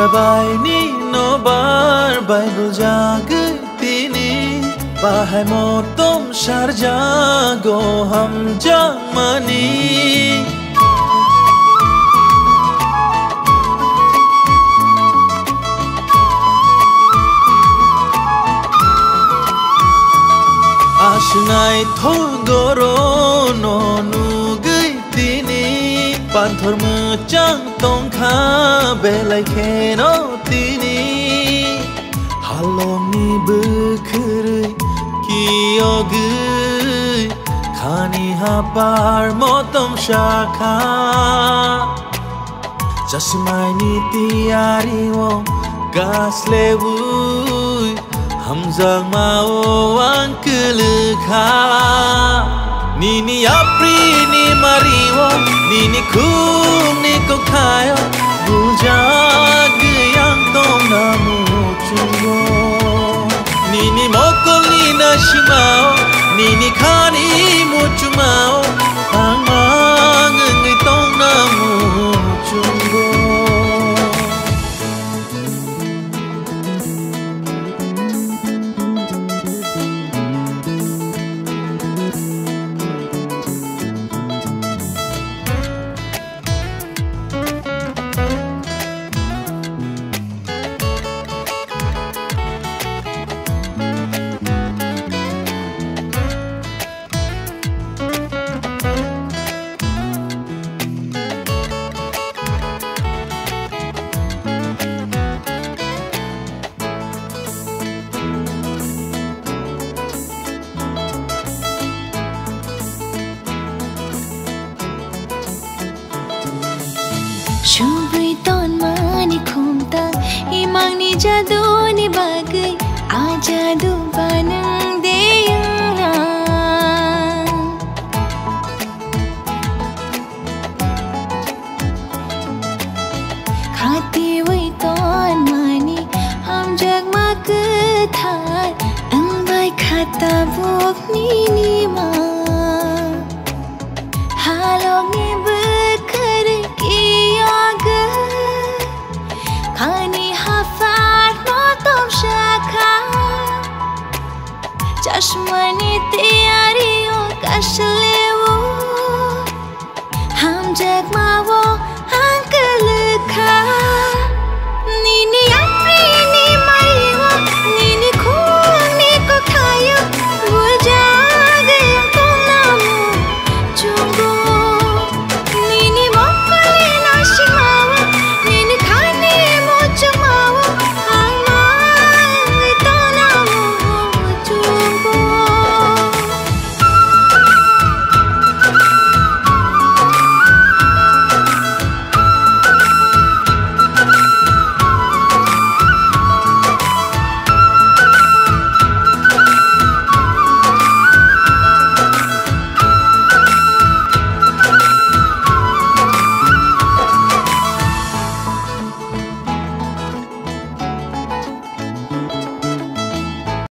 Rabai ni no bar Bible jagai tini Bahai motom sharja go ham jamani Ashnai thogoro no nugai tini Panthor muchang tong kha belai kheno tini Halong ni bukhuri kiyogai Khani hapar motom shakha Jasmai ni tiari wo gaslewui Hamzang mau angkel kha Nini apri ni mariwo Nini kum ni ko khayo Bujag yang tong namu chugo Nini mokol ni nashimao Nini khani muchumao Ang mang ngi tong namu chugo Shubri ton mani khumta imang ni jadu ni bagai ajadu banang deyang khati wai ton mani ham jag ma kathar ang bai khata bok ni ma halong ni Khani hafat motom shakha Chashmani tiyari o kashlewo Ham jag